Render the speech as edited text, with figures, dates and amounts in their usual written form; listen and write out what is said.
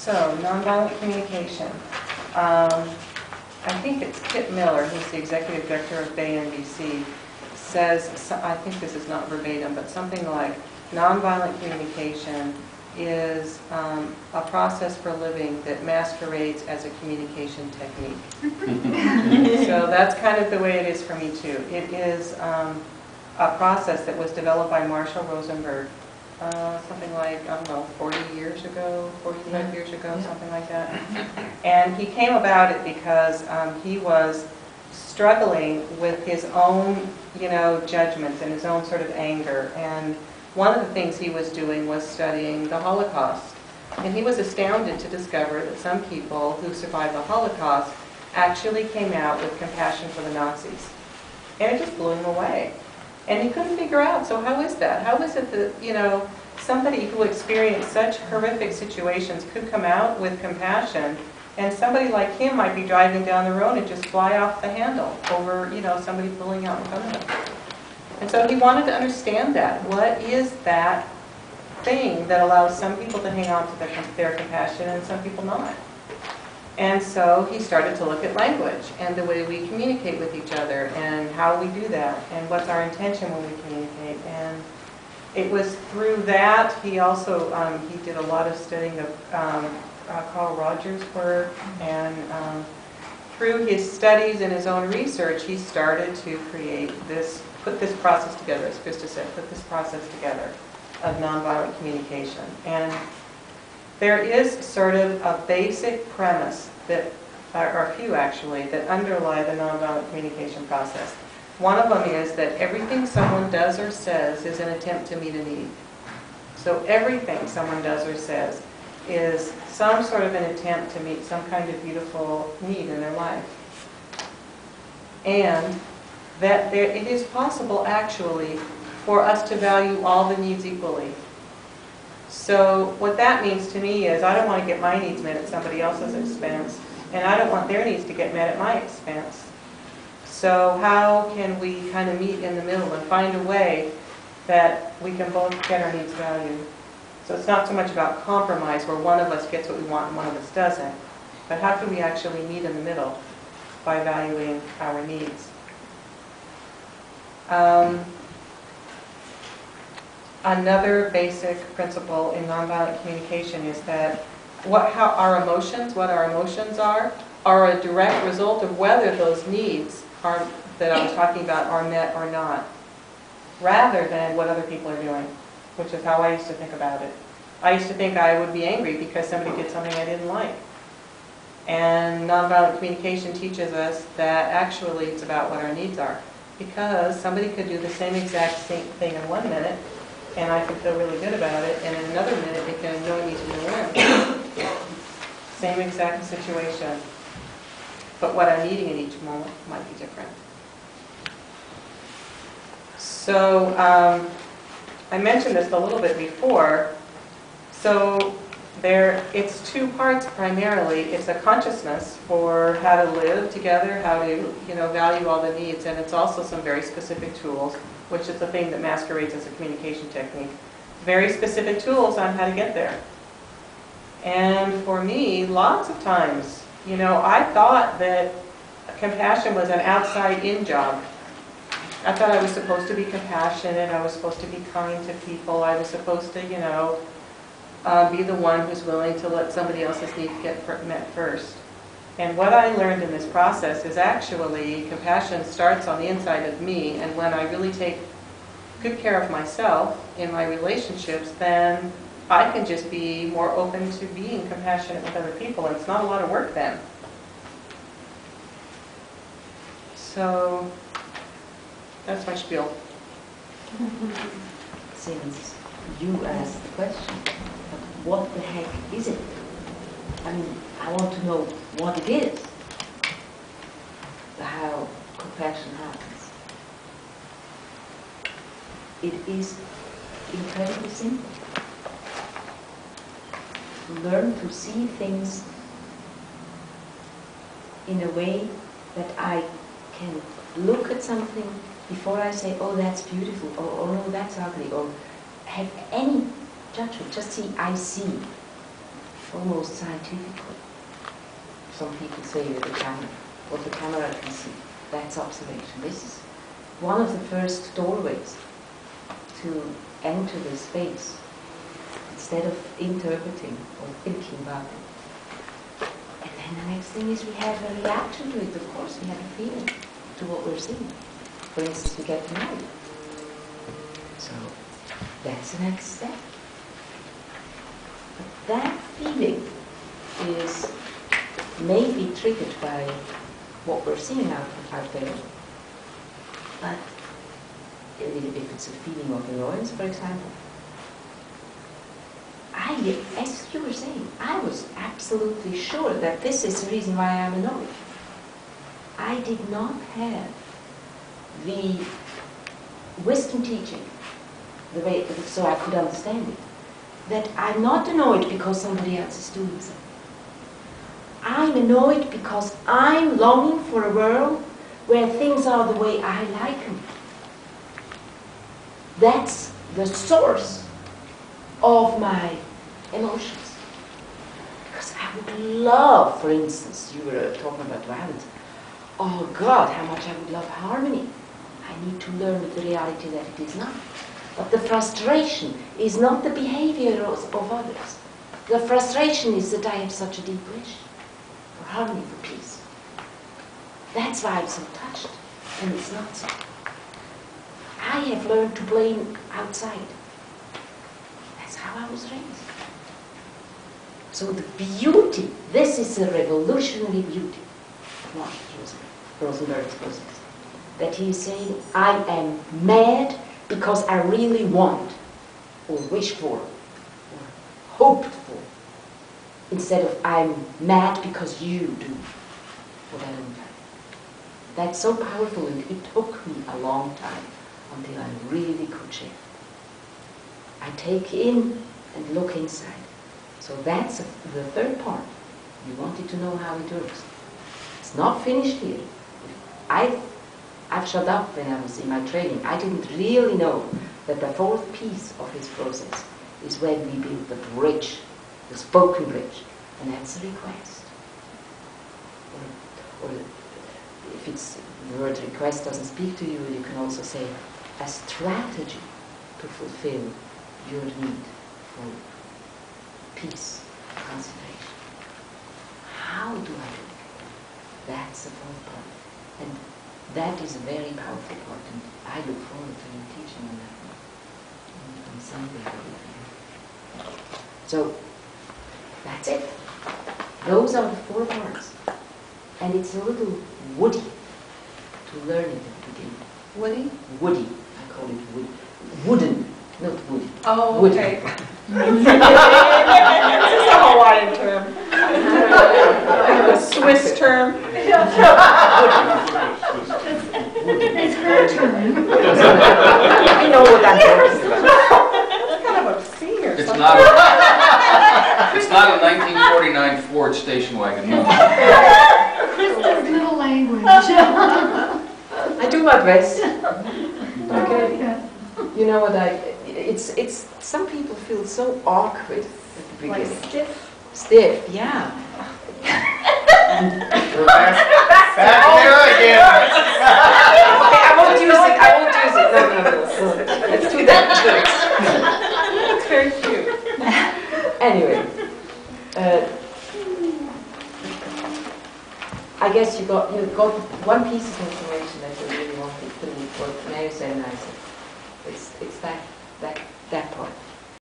So, nonviolent communication. I think it's Kip Miller, who's the executive director of Bay NVC, says, I think this is not verbatim, but something like, nonviolent communication is a process for living that masquerades as a communication technique. So that's kind of the way it is for me too. It is a process that was developed by Marshall Rosenberg, something like, I don't know, 40 years ago, 45 years ago, something like that. And he came about it because he was struggling with his own, judgments and his own sort of anger. And one of the things he was doing was studying the Holocaust. And he was astounded to discover that some people who survived the Holocaust actually came out with compassion for the Nazis. And it just blew him away. And he couldn't figure out, so how is that? How is it that, somebody who experienced such horrific situations could come out with compassion, and somebody like him might be driving down the road and just fly off the handle over, somebody pulling out in front of him. And so he wanted to understand that. What is that thing that allows some people to hang on to their compassion and some people not? And so he started to look at language and the way we communicate with each other and how we do that and what's our intention when we communicate. And it was through that he also he did a lot of studying of Carl Rogers' work, and through his studies and his own research he started to put this process together, as Christa said, put this process together of nonviolent communication. And there is sort of a basic premise that, or a few actually, that underlie the nonviolent communication process. One of them is that everything someone does or says is an attempt to meet a need. So everything someone does or says is some sort of an attempt to meet some kind of beautiful need in their life. And that it is possible actually for us to value all the needs equally. So what that means to me is I don't want to get my needs met at somebody else's expense, and I don't want their needs to get met at my expense. So how can we kind of meet in the middle and find a way that we can both get our needs valued? So it's not so much about compromise where one of us gets what we want and one of us doesn't, but how can we actually meet in the middle by valuing our needs? Another basic principle in nonviolent communication is that what our emotions are a direct result of whether those needs that I was talking about are met or not, rather than what other people are doing, which is how I used to think about it. I used to think I would be angry because somebody did something I didn't like. And nonviolent communication teaches us that actually it's about what our needs are. Because somebody could do the same exact thing in 1 minute, and I can feel really good about it, and in another minute they can annoy me to no end. Same exact situation. But what I'm needing in each moment might be different. So, I mentioned this a little bit before. So, it's two parts primarily. It's a consciousness for how to live together, how to value all the needs, and it's also some very specific tools, which is the thing that masquerades as a communication technique. Very specific tools on how to get there. And for me, lots of times, I thought that compassion was an outside-in job. I thought I was supposed to be compassionate, I was supposed to be kind to people, I was supposed to, be the one who's willing to let somebody else's needs get met first. And what I learned in this process is actually compassion starts on the inside of me, and when I really take good care of myself in my relationships, then I can just be more open to being compassionate with other people, and it's not a lot of work then. So that's my spiel. Since you asked the question, what the heck is it? I mean, I want to know what it is, how compassion happens. It is incredibly simple. Learn to see things in a way that I can look at something before I say, oh, that's beautiful, or oh, no, that's ugly, or have any judgment. Just see, I see. almost scientifically. Some people say with the camera, what the camera can see, that's observation. This is one of the first doorways to enter the space instead of interpreting or thinking about it. And then the next thing is we have a reaction to it, of course, we have a feeling to what we're seeing. For instance, we get married. So that's the next step. But that feeling is maybe triggered by what we're seeing out there. But if it's a feeling of annoyance, for example, as you were saying, I was absolutely sure that this is the reason why I'm annoyed. I did not have the wisdom teaching, so I could understand it, that I'm not annoyed because somebody else is doing something. I'm annoyed because I'm longing for a world where things are the way I like them. That's the source of my emotions. Because I would love, for instance, you were talking about violence. Oh God, how much I would love harmony. I need to learn the reality that it is not. But the frustration is not the behavior of others. The frustration is that I have such a deep wish for harmony, for peace. That's why I'm so touched, and it's not so. I have learned to blame outside. That's how I was raised. So the beauty, this is a revolutionary beauty of Marshall Rosenberg's process. That he is saying, I am mad because I really want, or wish for, or hoped for, instead of I'm mad because you do what I don't like. That's so powerful, and it took me a long time until I really could shift. I take in and look inside. So that's the third part. You wanted to know how it works. It's not finished here. I've shut up when I was in my training. I didn't really know that the fourth piece of his process is when we build the bridge, the spoken bridge, and that's a request. Or if it's the word request doesn't speak to you, you can also say a strategy to fulfill your need for peace, concentration. How do I do it? That's the fourth part. And that is a very powerful part, and I look forward to your teaching on that on Sunday. So, that's it. Those are the 4 parts. And it's a little woody to learn it at the beginning. Woody? Woody. I call it wood. Wooden, not woody. Oh, Woody. okay. This is a Hawaiian term. A Swiss term. It's her turn. I know what I'm talking about. That's kind of obscene or It's something. not. It's not a 1949 Ford station wagon. No. Christa's little language. I do my best. Okay. You know what it's some people feel so awkward at the beginning. Like stiff. Stiff, yeah. Back here again. Okay, I won't use it. No. Let's do that. That's very cute. Anyway, I guess you got one piece of information that you really wanted to what Mary said, and I said it's that part.